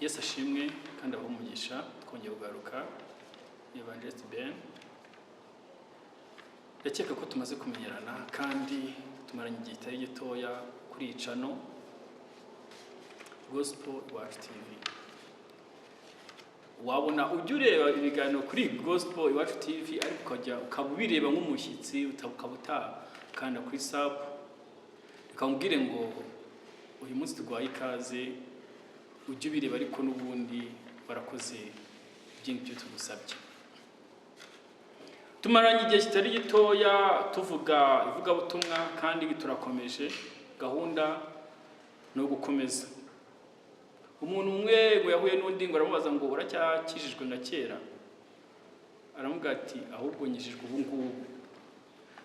Yesu ashimwe kandi abumugisha twongeye kugaruka Evangelist Ben. Ndakeka ko tumaze kumenyerana kandi tumaranye igihe kitari gitoya kuri icano Gospel Iwacu TV. Wabona ujya ureba ibiganiro kuri Gospel Iwacu TV ariko ukabireba nk'umushyitsi utabukabuta kandi kuri sub ukamubwire ngo uyu munsi tugwaye ikaze ujye ubireba ariko n'ubundi barakoze byinshi tugusabye. Tumaranye igihe kitari gitoya tuvuga ivugabutumwa kandi turakomeje gahunda no gukomeza. Umuntu umwe ngo yahuye n'undi ngo aramubaza ngo uracyakijijwe na kera, aramuga ati ahubwo nyijijwe ubu ngubu.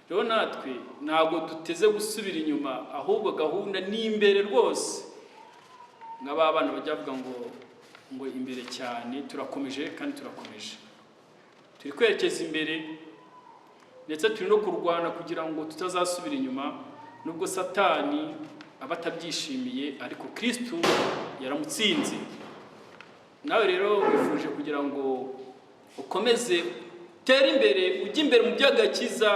Rero natwe ntabwo duteze gusubira inyuma, ahubwo gahunda ni imbere rwose. Nk'abana bajya bavuga ngo imbere cyane, turakomeje kandi turakomeje. Turi kwerekeza imbere ndetse turi no kurwana kugira ngo tutazasubira inyuma, nubwo Satani abatabyishimiye ariko Kristo yaramutsinze. Nawe rero wifuje kugira ngo ukomeze tere imbere, ujye imbere mu by'agakiza,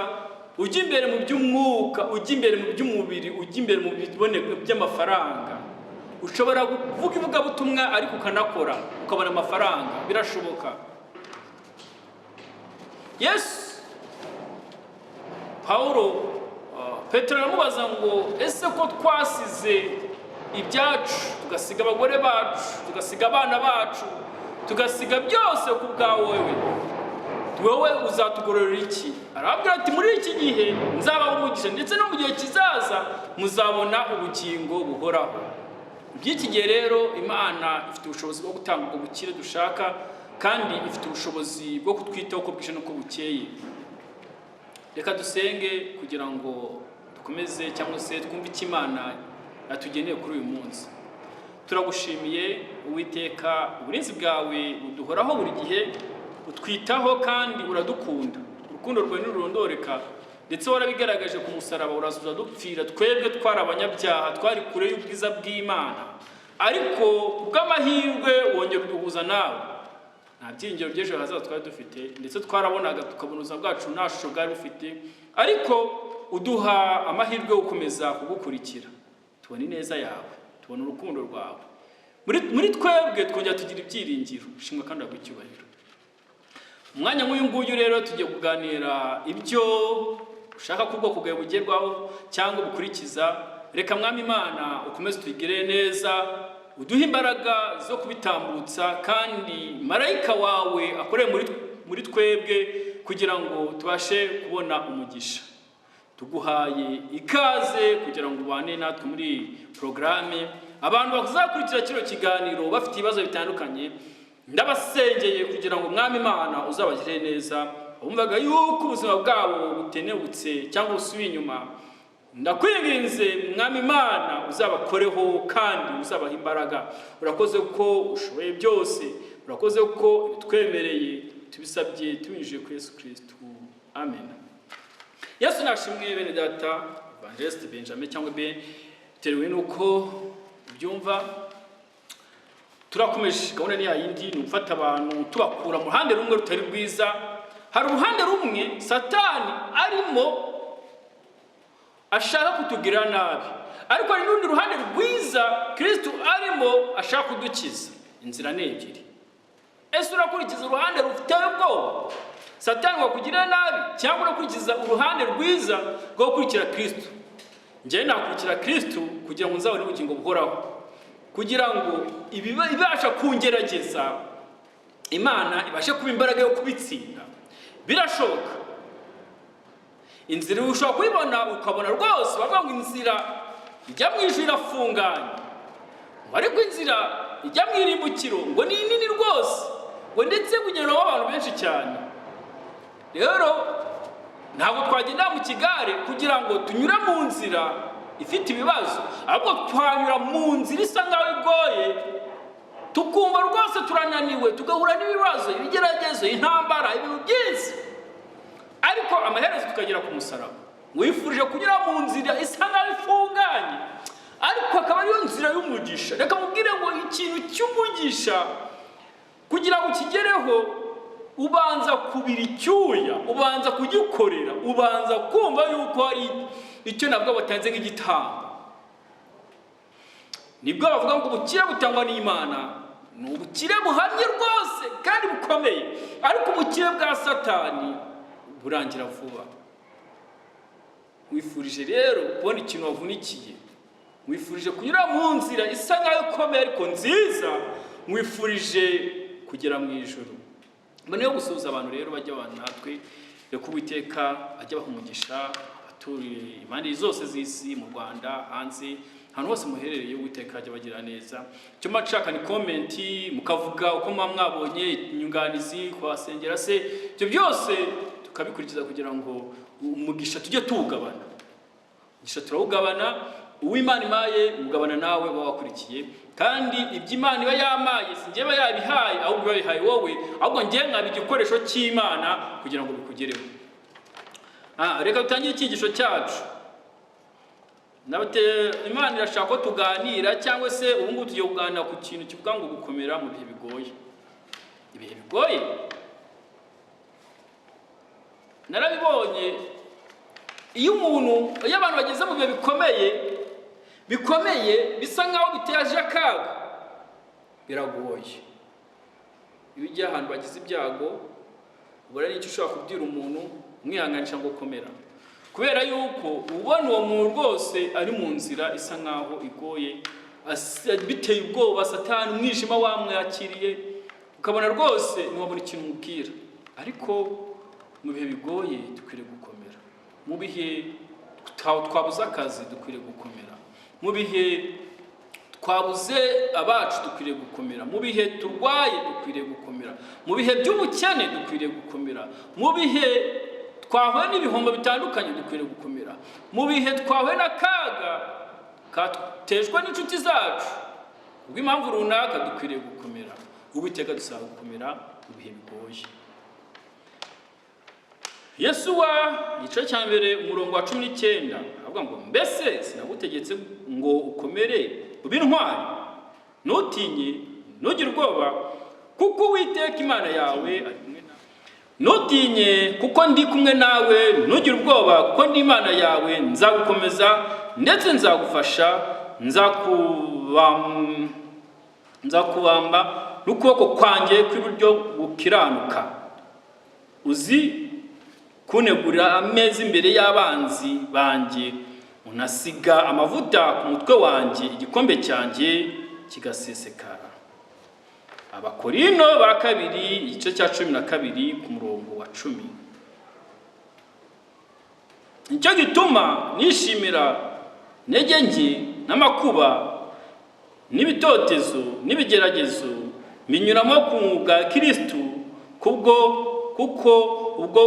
ujye imbere mu by'umwuka, ujye imbere mu by'umubiri, ujye imbere mu biboneka by'amafaranga. Ushobora kuvuga ivugabutumwa ariko ukanakora ukabona amafaranga, birashoboka. Yes, Paulo Petero aramubaza ngo ese ko twasize ibyacu, tugasiga abagore bacu, tugasiga abana bacu, tugasiga byose ku bwawe wowe uzatugororera iki? Arabwira ati muri iki gihe nzabaho umugisha ndetse no mu gihe kizaza muzabona ubugingo buhoraho. By'iki gihe rero Imana ifite ubushobozi bwo gutanga ubwo bukire dushaka kandi ifite ubushobozi bwo kutwitaho uko bwije n'uko bukeye. Reka dusenge kugira ngo dukomeze cyangwa se twumve icyo Imana yatugeneye kuri uyu munsi. Turagushimiye Uwiteka, uburinzi bwawe buduhoraho buri gihe, utwitaho kandi uradukunda. Urukundo rwawe ntirurondoreka ndetse warabigaragaje ku musaraba, urazuza dupfira twebwe twari abanyabyaha, twari kure y'ubwiza bw'Imana, ariko bw'amahirwe wongera uduhuza nawe. Nta byiringiro by'ejo hazaza twari dufite ndetse twarabonaga tukabona ubuzima bwacu nta shusho bwari bufite, ariko uduha amahirwe yo gukomeza kugukurikira. Tubona ineza yawe, tubona urukundo rwawe muri twebwe, twongera tugira ibyiringiro. Ushimwe kandi wagwicyubahiro. Umwanya nk'uyu nguyu rero tugiye kuganira ibyo ushaka ko ubwoko bwawe bugerwaho cyangwa bukurikiza. Reka Mwami Imana ukomeze tugire neza, uduhe imbaraga zo kubitambutsa, kandi marayika wawe akoreye muri twebwe kugira ngo tubashe kubona umugisha. Tuguhaye ikaze kugira ngo ubane natwe muri programme. Abantu bazakurikira kino kiganiro bafite ibibazo bitandukanye, ndabasengeye kugira ngo Mwami Imana uzabagire neza. Bumvaga yuko ubuzima bwabo butenebutse cyangwa busubiye inyuma, ndakwinginze Mwami Imana uzabakoreho kandi uzabaha imbaraga. Urakoze ko ushoboye byose, urakoze ko twemereye tubisabye tubinyujije kuri Yesu Kristo, amen. Yesu nashimwe bene data. Evangelist Benjamin cyangwa Ben, terewe nuko byumva turakomeje gahunda ni yindi, ni ufata abantu tubakura mu ruhande rumwe rutari rwiza. Hari uruhande rumwe Satani arimo ashaka kutugira nabi, ariko hari n'urundi ruhande rwiza Kristo arimo ashaka kudukiza. Inzira ni ebyiri. Ese urakurikiza uruhande rufite ubwoba Satani wakugira nabi, cyangwa urakurikiza uruhande rwiza rwo gukurikira Kristo? Njye nakurikira Kristo kugira ngo nzabone ubugingo buhoraho, kugira ngo ibasha kungerageza Imana ibashe kuba imbaraga yo kubitsinda. Birashoboka. Inzira ushobora kuyibona ukabona rwose bavuga ngo inzira ijya mu ijuru irafunganye, ariko inzira ijya mu irimbukiro ngo ni nini rwose, ngo ndetse kugenderaho abantu benshi cyane. Rero ntabwo twagenda mu kigare kugira ngo tunyure mu nzira ifite ibibazo, ahubwo twanyura mu nzira isa nkaho igoye, tukumva rwose turananiwe, tugahura n'ibibazo, ibigeragezo, intambara, ibintu byinshi, ariko amaherezo tukagera ku musaraba. Wifurije kunyura mu nzira isa nkaho ifunganye, ariko akaba ariyo nzira y'umugisha. Reka mubwire ngo ikintu cy'umugisha kugira ngo kigereho ubanza kubira icyuya, ubanza kugikorera, ubanza kumva yuko hari icyo nabwo batanze nk'igitambo. Nibwo bavuga ngo ubukire butangwa n'Imana ni ubukire buhamye rwose kandi bukomeye, ariko ubukire bwa Satani burangira vuba. Wifurije rero kubona ikintu wavunikiye, wifurije kunyura mu nzira isa nkayo ikomeye ariko nziza, wifurije kugera mu ijuru. Mbone yo gusuhuza abantu rero bajya abantu natwe yo Uwiteka ajya baha umugisha abaturiye impande zose z'isi, mu Rwanda, hanze, ahantu hose muherereye Uwiteka ajya bagira neza. Cyo macaka ni comment mukavuga uko mwabonye inyunganizi kwasengera se, ibyo byose tukabikurikiza kugira ngo umugisha tujye tuwugabana. Umugisha turawugabana, uw'Imana imaye ugabana nawe wakurikiye, kandi iby'Imana iba yamaye sinjye ba yabihaye ahubwo yabihaye wowe, ahubwo ngiye nkaba igikoresho cy'Imana kugira ngo bikugereho. Reka dutangire icyigisho cyacu. Imana irashaka ko tuganira, cyangwa se ubu ngubu tugiye kuganira ku kintu kivuga ngo gukomera mu bihe bigoye. Ibihe bigoye narabibonye, iyo abantu bageze mu bihe bikomeye bisa nkaho biteje akaga, biragoye. Iyo ugiye ahantu bagize ibyago, ubona n'icyo ushobora kubwira umuntu umwihanganisha ngo komera, kubera yuko ubona uwo muntu rwose ari mu nzira isa nkaho igoye, biteye ubwoba, Satani umwijima wamwakiriye, ukabona rwose ntiwabona ikintu umubwira. Ariko mu bihe bigoye dukwiriye gukomera, mu bihe twabuze akazi dukwiriye gukomera, mu bihe twabuze abacu dukwiriye gukomera, mu bihe turwaye dukwiriye gukomera, mu bihe by'ubukene dukwiriye gukomera, mu bihe twahuye n'ibihombo bitandukanye dukwiriye gukomera, mu bihe twahuye n'akaga katejwe n'inshuti zacu ubw'impamvu runaka dukwiriye gukomera. Uwiteka dusaba gukomera mu bihe bigoye. Yesuwa igice cya mbere umurongo wa 19 avuga ngo mbese sinagutegetse ngo ukomere ube intwari, ntutinye, ntugire ubwoba, kuko Uwiteka Imana yawe ari kumwe nawe. Ntutinye kuko ndi kumwe nawe, ntugire ubwoba kuko ndi Imana yawe, nzagukomeza ndetse nzagufasha, nzakubamba n'ukuboko kwanjye kw'iburyo gukiranuka. Uzi kunegurira ameza imbere y'abanzi banjye, unasiga amavuta ku mutwe wanjye, igikombe cyanjye kigasesekara. Abakorino ba kabiri igice cya 12 ku murongo wa 10. Nicyo gituma nishimira intege nke n'amakuba n'ibitotezo n'ibigeragezo binyuramo ku bwa Kristo, kuko ubwo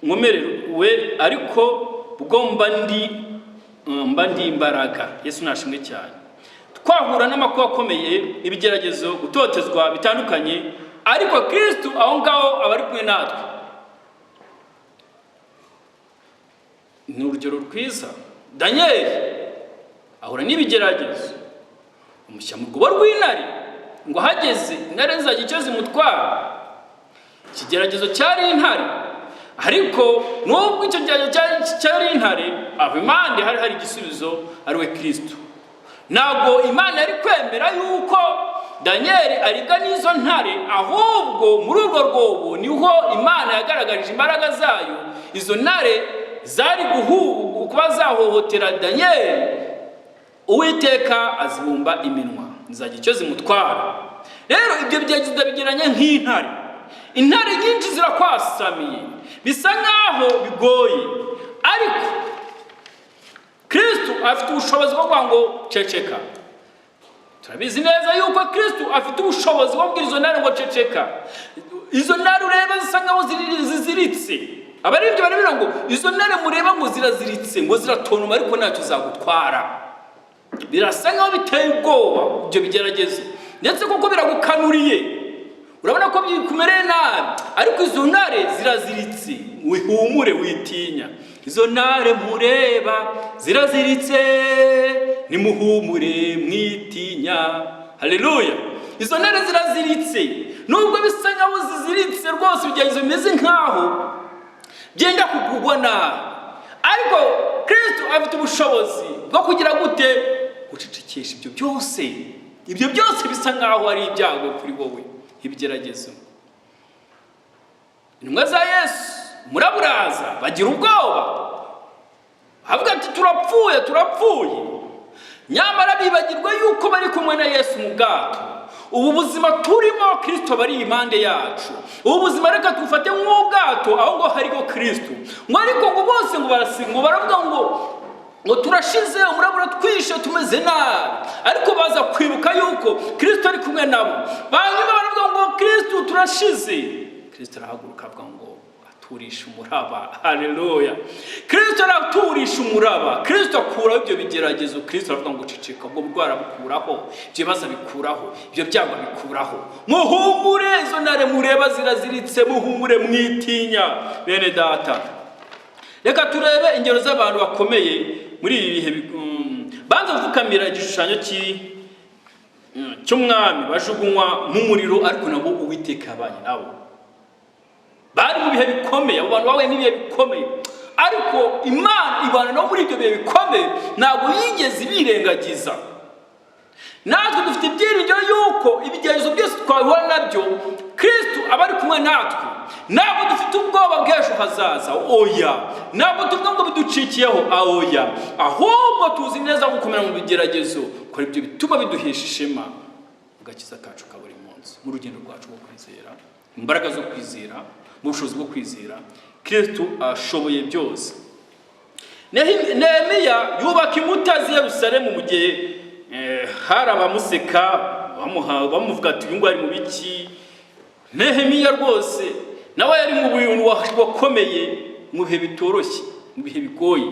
nkomerewe ariko ubwo mba ndi imbaraga. Yesu nashimwe cyane. Twahura n'amakuba akomeye, ibigeragezo, gutotezwa bitandukanye, ariko Kristo aho ngaho aba ari kumwe natwe. Ni urugero rwiza. Daniel ahura n'ibigeragezo, umushyira mu rwobo rw'intare, ngo hageze intare zizajya icyo zimutwara. Ikigeragezo cyari intare, ariko nubwo icyo cyari intare, aho impande hari igisubizo, ari we Kristo. Ntabwo Imana yari kwemera yuko Daniel ariga n'izo ntare, ahubwo muri urwo rwobo niho Imana yagaragarije imbaraga zayo. Izo ntare zari kuba zahohotera Daniel, Uwiteka azibumba iminwa, nzajya icyo zimutwara. Rero ibyo byagize bigiranye nk'intare. Intare nyinshi zirakwasamiye, bisa nkaho bigoye, ariko Kristo afite ubushobozi bwo kuvuga ngo ceceka. Turabizi neza yuko Kristo afite ubushobozi bwo kubwira izo ntare ngo ceceka. Izo ntare ureba zisa nkaho ziziritse. Abaririmbyi barabira ngo izo ntare mureba ngo ziraziritse, ngo ziratonoma, ariko ntacyo zagutwara. Birasa nkaho biteye ubwoba ibyo bigeragezo, ndetse kuko biragukanuriye, urabona ko bikumereye nabi, ariko izo ntare ziraziritse. Wihumure, witinya. Izo ntare mureba ziraziritse, nimuhumure mwitinya. Haleluya. Izo ntare ziraziritse, nubwo bisa nkaho ziziritse rwose, ibigeragezo bimeze nkaho byenda kugugwa nabi, ariko Kristo afite ubushobozi bwo kugira gute gucecekesha ibyo byose bisa nkaho ari ibyago kuri wowe, ibigeragezo. Intumwa za Yesu muraburaza bagira ubwoba, bavuga ati turapfuye, nyamara bibagirwa yuko bari kumwe na Yesu mu bwato. Ubu buzima turimo Kristo bari impande yacu. Ubu buzima reka tufate nk'ubwato, aho ngo hariho Kristo. Ariko ngo bose ngo barasinga, baravuga ngo turashize, murabura twishe, tumeze nabi, ariko baza kwibuka yuko Kristo ari kumwe nabo. Banyuma baravuga ngo Kristo turashize. Kristo arahaguruka avuga ngo aturisha umuraba. Haleluya. Kristo araturisha umuraba. Kristo akuraho ibyo bigeragezo. Kristo aravuga ngo ceceka, ubwo bwara bukuraho, ibyo bibazo bikuraho, ibyo byago bikuraho. Muhumure, izo ntare mureba ziraziritse, muhumure mwitinya. Bene data, reka turebe ingero z'abantu bakomeye muri ibi bihe. Banza gufukamira igishushanyo cy'umwami bajugunywa mu muriro, ariko nabo Uwiteka abanye nabo. Bari mu bihe bikomeye, abo bantu bahuye n'ibihe bikomeye, ariko Imana ibana no muri ibyo bihe bikomeye, ntabwo yigeze birengagiza. Natwe dufite ibyiringiro yuko ibigeragezo byose twahura nabyo Kristo aba ari kumwe natwe. Ntabwo dufite ubwoba bw'ejo hazaza, oya. Ntabwo tuvuga ngo biducikiyeho, oya. Ahubwo tuzi neza gukomera mu bigeragezo, ko ibyo bituma biduhesha ishema mu gakiza kacu ka buri munsi, mu rugendo rwacu rwo kwizera, imbaraga zo kwizera, mu bushobozi bwo kwizera. Kristo ashoboye byose. Nehemiya yubaka inkuta z'i Yerusalemu mu gihe hari abamuseka, bamuvuga ati uyu ngo ari mu biki. Nehemiya rwose nawe yari mu bintu wakomeye, mu bihe bitoroshye, mu bihe bigoye.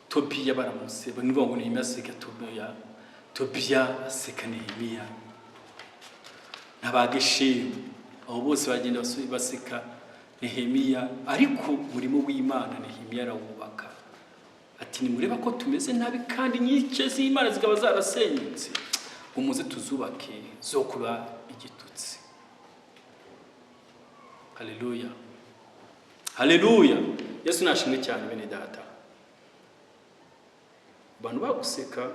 Tobiya baramuseba, nivuga ngo Nehemiya aseka Tobiya aseka Nehemiya. N'abageshemu abo bose bagenda baseka Nehemiya, ariko umurimo w'Imana Nehemiya arawubaka. Ati nimureba ko tumeze nabi kandi inkike z'Imana zikaba zarasenyutse, ngo muze tuzubake zo kuba igitutsi. Haleluya. Haleluya. Yesu nashimwe cyane bene data. Abantu baguseka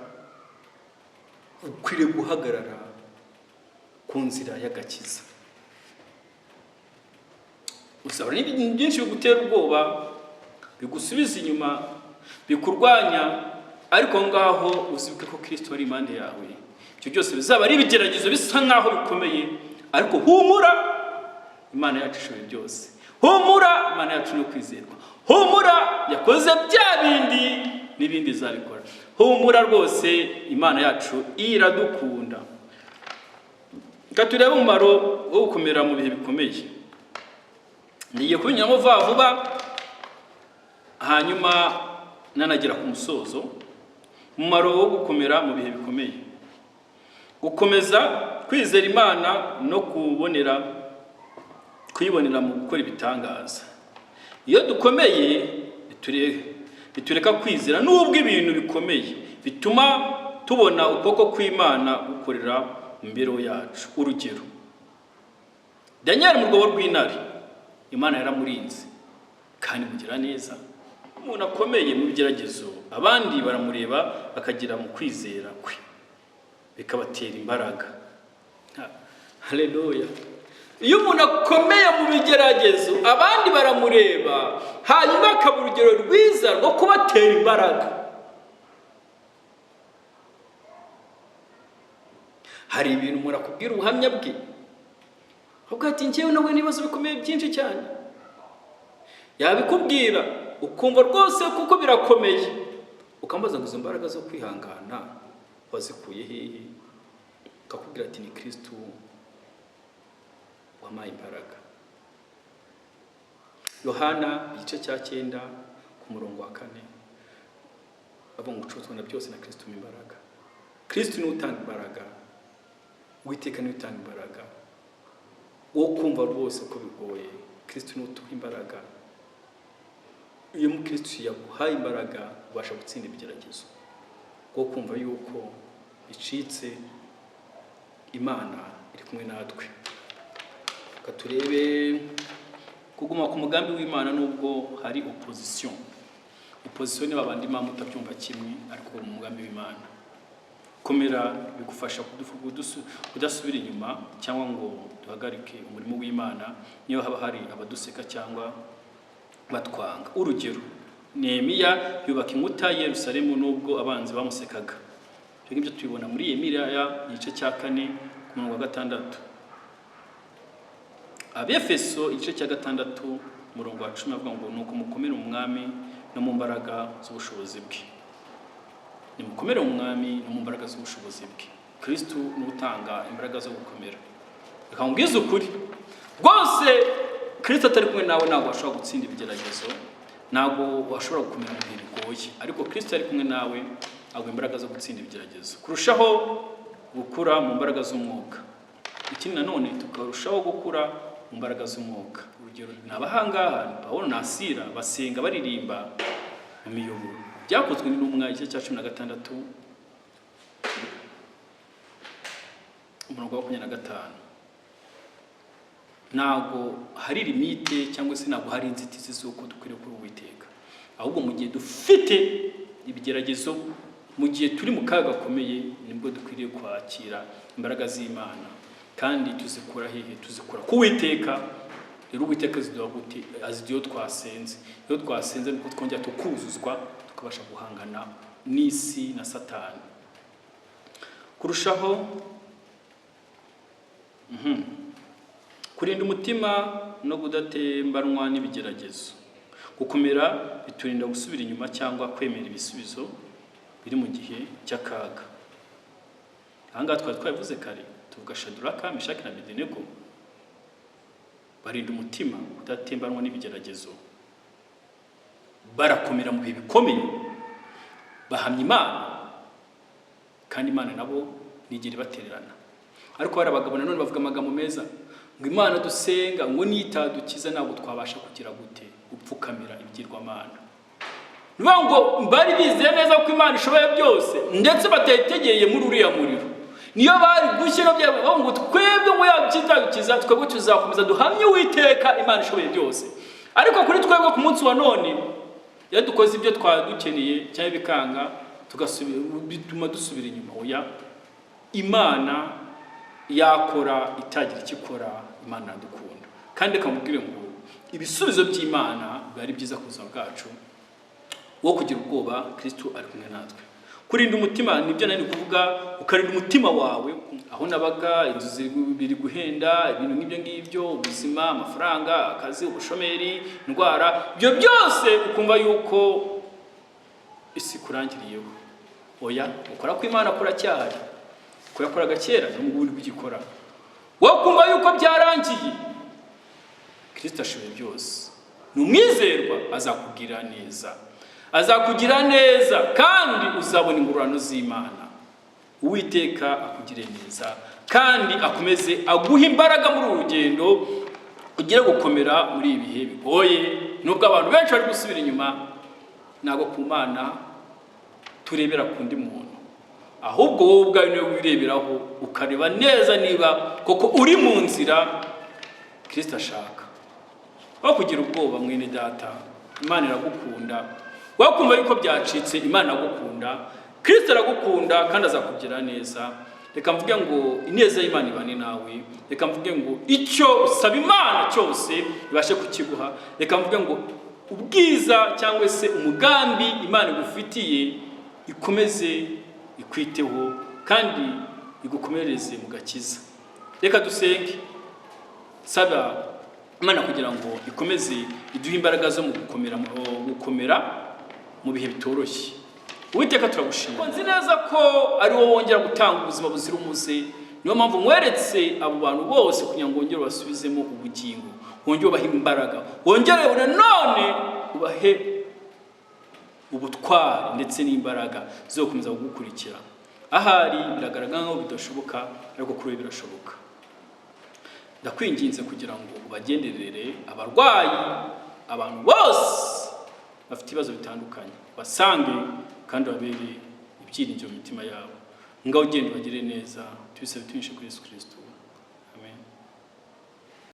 ukwiriye guhagarara ku nzira y'agakiza. Usabura n'ibintu byinshi bigutera ubwoba, bigusubiza inyuma, bikurwanya, ariko ngaho uzibuke ko Kristo ari impande yawe. Ibyo byose bizaba ari ibigeragezo bisa nkaho bikomeye, ariko humura, Imana yacu ishoboye byose. Humura, Imana yacu no kwizerwa. Humura, yakoze bya bindi n'ibindi zabikora. Humura rwose, Imana yacu iradukunda. Turebe umumaro wo gukomera mu bihe bikomeye. Niye kubinyuramo vuba, hanyuma nanagera ku musozo. Umumaro wo gukomera mu bihe bikomeye: gukomeza kwizera Imana no kuyibonera mu gukora ibitangaza. Iyo dukomeye bitureka kwizera nubwo ibintu bikomeye, bituma tubona ukuboko kw'Imana gukorera imbere yacu. Urugero, Daniel mu rwobo rw'intare, Imana yaramurinze kandi mugira neza. Umuntu akomeye mu bigeragezo, abandi baramureba bakagira mu kwizera kwe, bikabatera imbaraga. Haleluya. Iyo umuntu akomeye mu bigeragezo, abandi baramureba, hanyuma akaba urugero rwiza rwo kubatera imbaraga. Hari ibintu umuntu akubwira ubuhamya bwe, avuga ati njyewe nawe n'ibibazo bikomeye byinshi cyane. Yabikubwira ukumva rwose kuko birakomeye, ukambaza ngo izo mbaraga zo kwihangana wazikuye hehe? Akakubwira ati ni Kristo wampaye imbaraga. Yohana igice cya 9 ku murongo wa 4, avuga ngo ucuzwa byose na Kristo mu imbaraga. Kristo ni utanga imbaraga, Uwiteka ni utanga imbaraga. Wo kumva rwose ko bigoye, Kristo ni utuha imbaraga. iyo Kristo yaguhaye imbaraga ubasha gutsinda ibigeragezo bwo kumva yuko icitse Imana iri kumwe natwe. Katurebe kuguma ku mugambi w'Imana nubwo hari opposition ni babandi Imana utabyumva kimwe ariko mu mugambi w'Imana. Komera bigufasha kudasubira inyuma cyangwa ngo duhagarike umurimo w'Imana niyo haba hari abaduseka cyangwa batwanga. Urugero, Nehemiya yubaka inkuta ya Yerusalemu nubwo abanzi bamusekaga. Ibyo ngibyo tubibona muri Yesaya igice cya 4 ku murongo wa 6. Abefeso igice cya 6 umurongo wa 10 avuga ngo nuko mukomere mu mwami no mu mbaraga z'ubushobozi bwe. Ni mukomere mu mwami no mu mbaraga z'ubushobozi bwe. Kristo n'utanga imbaraga zo gukomera. Reka mbwize ukuri, rwose Kristo atari kumwe nawe ntabwo washobora gutsinda ibigeragezo, ntabwo washobora gukomera mu bihe bigoye, ariko Kristo ari kumwe nawe aguha imbaraga zo gutsinda ibigeragezo. Kurushaho gukura mu mbaraga z'umwuka. Ikindi nanone tukarushaho gukura mu mbaraga z'umwuka. Urugero n'abahangaha Pawulo na Sila basenga baririmba mu miyoboro. Byakozwe n'intumwa igice cya 16 umurongo wa 25. Ntabwo hari limite cyangwa se ntabwo hari inzitizi z'uko dukwiriye kuri Uwiteka, ahubwo mu gihe dufite ibigeragezo, mu gihe turi mu kaga gakomeye, nibwo dukwiriye kwakira imbaraga z'Imana kandi tuzikura hehe? Tuzikura ku Uwiteka. Rero Uwiteka ziduha gute? Azidiyo twasenze. Iyo twasenze niko twongera tukuzuzwa tukabasha guhangana n'isi na Satani. Kurushaho kurinda umutima no kudatembanwa n'ibigeragezo. Gukomera biturinda gusubira inyuma cyangwa kwemera ibisubizo biri mu gihe cy'akaga. Ahangaha twabivuze kare, tuvuga Shaduraka, Meshaki na Abedenego. Barinda umutima kudatembanwa n'ibigeragezo, barakomera mu bihe bikomeye, bahamya Imana kandi Imana nabo nigera ibatererana. Ariko hari abagabo nanone bavuga amagambo meza ngo Imana dusenga ngo nitadukiza ntabwo twabasha kugira gute gupfukamira ibigirwamana. Niba ngo bari bizeye neza ko Imana ishoboye byose ndetse batetegeye muri uriya muriro, niyo bari gushyira byabo ngo twebwe ngo yabitadukiza twebwe tuzakomeza duhamye Uwiteka Imana ishoboye byose. Ariko kuri twebwe ku munsi wa none yadukoze ibyo twadukeneye cyangwa bikanga tugasubira bituma dusubira inyuma. Oya, Imana yakora itagira ikikora. Imana dukunda kandi akamubwire ngo ibisubizo by'Imana bari byiza ku buzima bwacu, wo kugira ubwoba. Kristo ari kumwe natwe. Kurinda umutima nibyo nari kuvuga, ukarinda umutima wawe. Aho nabaga inzu biri guhenda, ibintu nk'ibyo ngibyo, ubuzima, amafaranga, akazi, ubushomeri, indwara, ibyo byose ukumva yuko isi kurangiriyeho. Oya, ukora ko Imana akora cyahari, ko yakoraga kera no mu bundi bw'igikora. Wakumva yuko byarangiye, Kristo ashoboye byose. Numwizerwa azakugira neza, azakugira neza kandi uzabona ingororano z'Imana. Uwiteka akugire neza kandi akomeze aguha imbaraga muri urugendo ugiye gukomera muri ibihe bigoye. Nubwo abantu benshi bari gusubira inyuma, ntabwo ku Mana turebera kundi muntu, ahubwo wowe ubwawe niwe wireberaho ukareba neza niba koko uri mu nzira Kristo ashaka. Aho kugira ubwoba mwene data, Imana iragukunda. Wakumva yuko byacitse, Imana iragukunda, Kristo aragukunda kandi azakugira neza. Reka mvuge ngo ineza y'Imana ibane nawe. Reka mvuge ngo icyo usaba Imana cyose ibashe kukiguha. Reka mvuge ngo ubwiza cyangwa se umugambi Imana igufitiye ikomeze ikwiteho kandi igukomereze mu gakiza. Reka dusenge, saba Imana kugira ngo ikomeze iduhe imbaraga zo mu gukomera mu bihe bitoroshye. Uwiteka turagushimira. Nzi neza ko ari wowe wongera gutanga ubuzima buzira umuze. Niyo mpamvu mweretse abo bantu bose kugira ngo wongere basubizemo ubugingo, wongere ubahe imbaraga, wongere nanone ubahe ubutwari ndetse n'imbaraga zo gukomeza kugukurikira. Ahari biragaragara nkaho bidashoboka, ariko kuri birashoboka. Ndakwinginze kugira ngo ubagenderere abarwayi, abantu bose bafite ibibazo bitandukanye, basange kandi babereye ibyiringiro mu mitima yabo. Ngaho ugende bagire neza, tubisabe tunishe kuri Yesu Kristo.